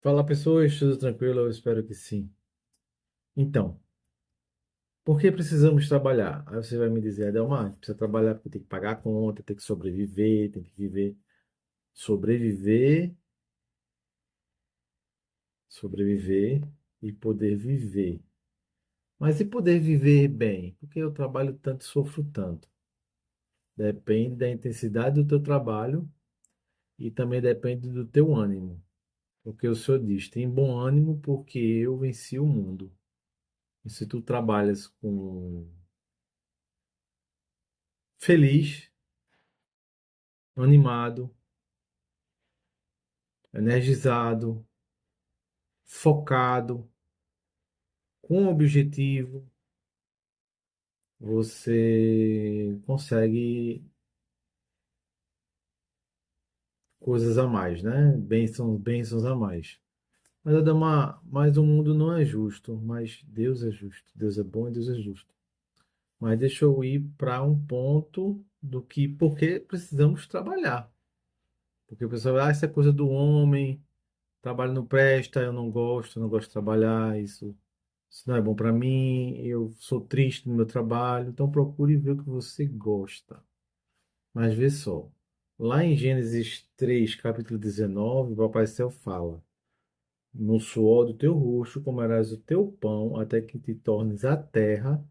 Fala pessoas, tudo tranquilo? Eu espero que sim. Então, por que precisamos trabalhar? Aí você vai me dizer, Adelmar, precisa trabalhar porque tem que pagar a conta, tem que sobreviver, tem que viver, sobreviver, sobreviver e poder viver. Mas e poder viver bem? Por que eu trabalho tanto e sofro tanto? Depende da intensidade do teu trabalho e também depende do teu ânimo. Porque o Senhor diz, tem bom ânimo porque eu venci o mundo. E se tu trabalhas com feliz, animado, energizado, focado, com um objetivo, você consegue coisas a mais, né? Bênçãos, bênçãos a mais. Mas, Adama, mas o mundo não é justo, mas Deus é justo. Deus é bom e Deus é justo. Mas deixa eu ir para um ponto do que, por que precisamos trabalhar. Porque o pessoal, isso é coisa do homem, trabalho não presta, eu não gosto de trabalhar, isso não é bom para mim, eu sou triste no meu trabalho, então procure ver o que você gosta. Mas vê só, lá em Gênesis 3, capítulo 19, o Papai Céu fala: No suor do teu rosto comerás o teu pão até que te tornes a terra,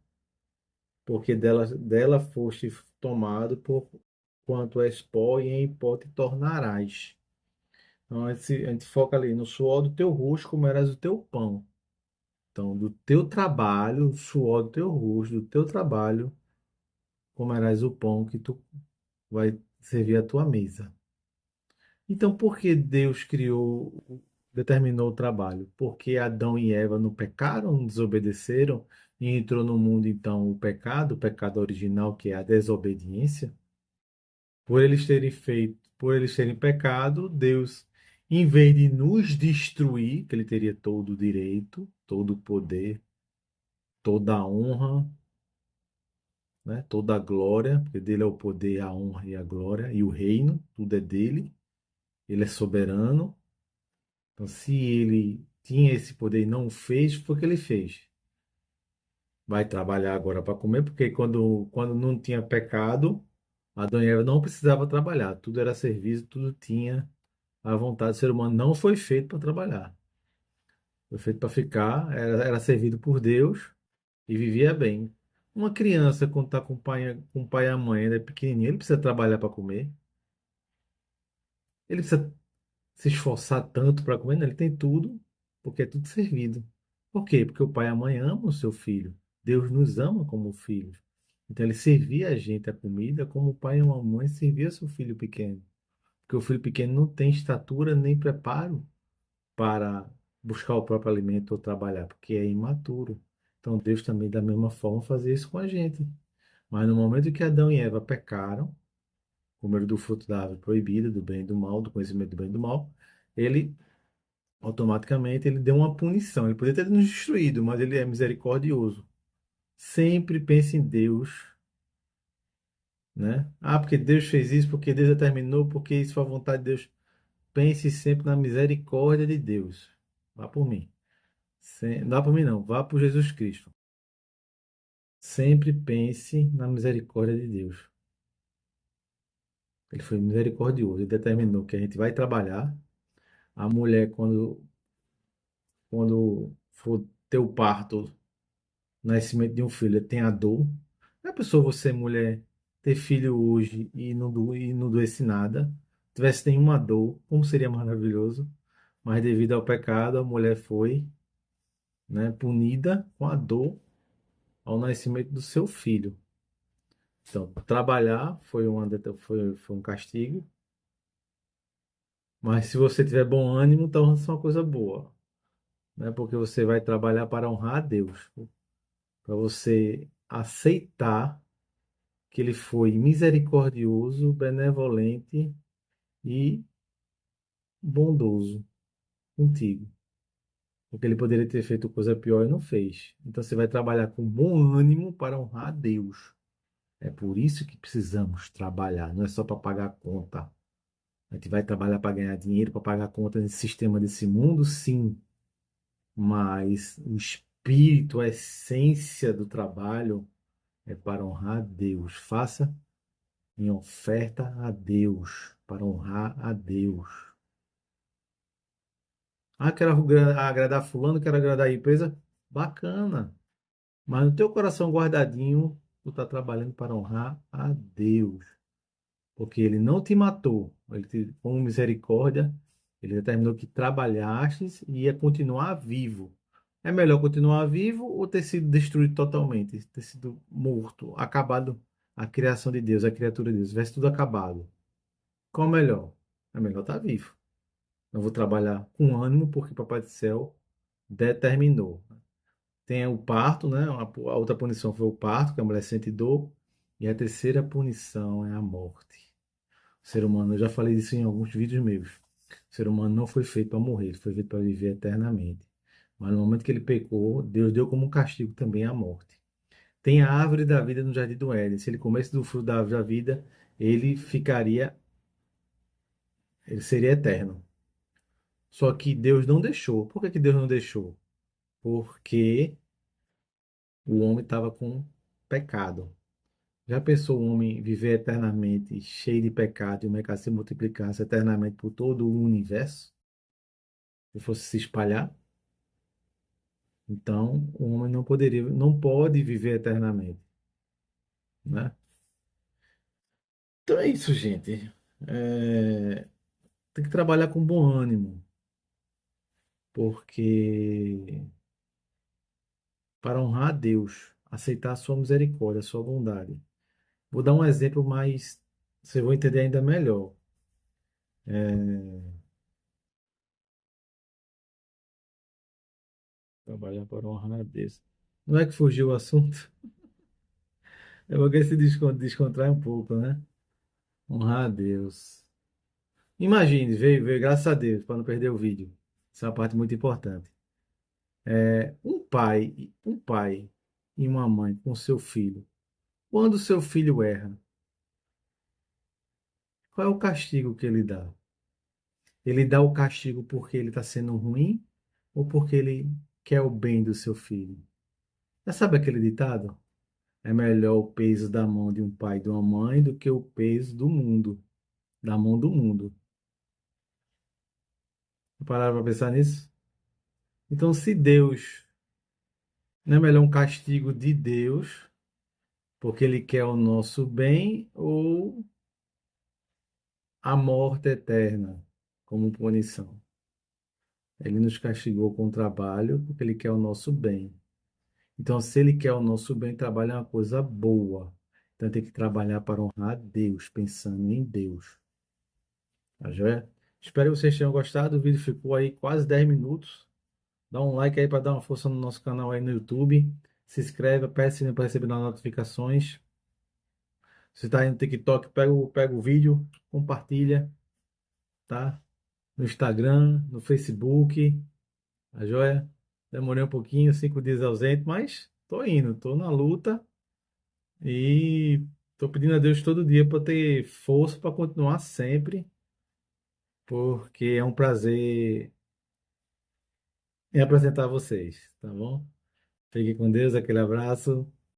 porque dela foste tomado por quanto és pó e em pó te tornarás. Então a gente foca ali, no suor do teu rosto comerás o teu pão. Então, do teu trabalho, o suor do teu rosto, do teu trabalho, comerás o pão que tu vai servir à tua mesa. Então, por que Deus determinou o trabalho? Porque Adão e Eva não pecaram, não desobedeceram e entrou no mundo então o pecado original, que é a desobediência. Por eles terem pecado, Deus, em vez de nos destruir, que ele teria todo o direito, todo o poder, toda a honra, né? Toda a glória, porque dele é o poder, a honra e a glória, e o reino, tudo é dele, ele é soberano. Então, se ele tinha esse poder e não o fez, foi o que ele fez. Vai trabalhar agora para comer, porque quando não tinha pecado, Adão e Eva não precisava trabalhar, tudo era serviço, tudo tinha a vontade. O ser humano não foi feito para trabalhar, foi feito para ficar, era servido por Deus e vivia bem. Uma criança, quando está com o pai e a mãe, ele é pequenininho, ele precisa trabalhar para comer. Ele precisa se esforçar tanto para comer, né? Ele tem tudo, porque é tudo servido. Por quê? Porque o pai e a mãe amam o seu filho. Deus nos ama como filhos. Então ele servia a gente a comida como o pai e a mãe serviam seu filho pequeno. Porque o filho pequeno não tem estatura nem preparo para buscar o próprio alimento ou trabalhar, porque é imaturo. Então Deus também, da mesma forma, fazia isso com a gente. Mas no momento que Adão e Eva pecaram, comeram do fruto da árvore proibida, do bem e do mal, do conhecimento do bem e do mal, ele automaticamente ele deu uma punição. Ele poderia ter nos destruído, mas ele é misericordioso. Sempre pense em Deus, né? Ah, porque Deus fez isso, porque Deus determinou, porque isso foi a vontade de Deus. Pense sempre na misericórdia de Deus. Vá por mim. Não vá por mim, não. Vá por Jesus Cristo. Sempre pense na misericórdia de Deus. Ele foi misericordioso. Ele determinou que a gente vai trabalhar. A mulher, quando for ter o parto, nascimento de um filho, tem a dor. Já pensou você, mulher, ter filho hoje e não doesse nada? Tivesse nenhuma dor, como seria maravilhoso. Mas devido ao pecado, a mulher foi, né, punida com a dor ao nascimento do seu filho. Então, trabalhar foi um castigo, mas se você tiver bom ânimo, então isso é uma coisa boa, né? Porque você vai trabalhar para honrar a Deus, para você aceitar que ele foi misericordioso, benevolente e bondoso contigo. Porque ele poderia ter feito coisa pior e não fez. Então você vai trabalhar com bom ânimo para honrar a Deus. É por isso que precisamos trabalhar, não é só para pagar a conta. A gente vai trabalhar para ganhar dinheiro, para pagar conta nesse sistema desse mundo, sim. Mas o espírito, a essência do trabalho é para honrar a Deus. Faça em oferta a Deus, para honrar a Deus. Ah, quero agradar fulano, quero agradar a empresa. Bacana. Mas no teu coração guardadinho, tu está trabalhando para honrar a Deus. Porque ele não te matou. Com misericórdia, ele determinou que trabalhastes e ia continuar vivo. É melhor continuar vivo ou ter sido destruído totalmente? Ter sido morto, acabado a criação de Deus, a criatura de Deus. Tivesse tudo acabado. Qual é melhor? É melhor estar vivo. Eu vou trabalhar com ânimo porque o Papai do Céu determinou. Tem o parto, né? A outra punição foi o parto, que a mulher sente dor. E a terceira punição é a morte. O ser humano, eu já falei isso em alguns vídeos meus. O ser humano não foi feito para morrer, ele foi feito para viver eternamente. Mas no momento que ele pecou, Deus deu como castigo também a morte. Tem a árvore da vida no jardim do Éden. Se ele comesse do fruto da árvore da vida, ele ficaria, ele seria eterno. Só que Deus não deixou. Por que que Deus não deixou? Porque o homem estava com pecado. Já pensou o homem viver eternamente cheio de pecado e o pecado se multiplicasse eternamente por todo o universo? Se fosse se espalhar? Então, o homem não poderia, não pode viver eternamente, né? Então é isso, gente. É, tem que trabalhar com bom ânimo, porque para honrar a Deus, aceitar a sua misericórdia, a sua bondade. Vou dar um exemplo, mas você vai entender ainda melhor. É, trabalhar para honrar a Deus. Não é que fugiu o assunto? É porque se descontrai um pouco, né? Honrar a Deus. Imagine, veio, graças a Deus, para não perder o vídeo. Essa é uma parte muito importante. Um pai e uma mãe com seu filho. Quando seu filho erra, qual é o castigo que ele dá? Ele dá o castigo porque ele está sendo ruim ou porque ele quer o bem do seu filho? Já sabe aquele ditado? É melhor o peso da mão de um pai e de uma mãe do que o peso do mundo, da mão do mundo. Pararam para pensar nisso? Então, se Deus não é melhor um castigo de Deus, porque Ele quer o nosso bem, ou a morte eterna como punição? Ele nos castigou com o trabalho porque Ele quer o nosso bem. Então, se Ele quer o nosso bem, trabalho é uma coisa boa. Então, tem que trabalhar para honrar Deus, pensando em Deus. Tá joia? Espero que vocês tenham gostado. O vídeo ficou aí quase 10 minutos. Dá um like aí para dar uma força no nosso canal aí no YouTube. Se inscreve, aperta o sininho para receber as notificações. Se está aí no TikTok, pega o vídeo, compartilha, tá? No Instagram, no Facebook, tá joia? Demorei um pouquinho, 5 dias ausente, mas tô indo, tô na luta e tô pedindo a Deus todo dia para ter força para continuar sempre, porque é um prazer em apresentar vocês, tá bom? Fique com Deus, aquele abraço.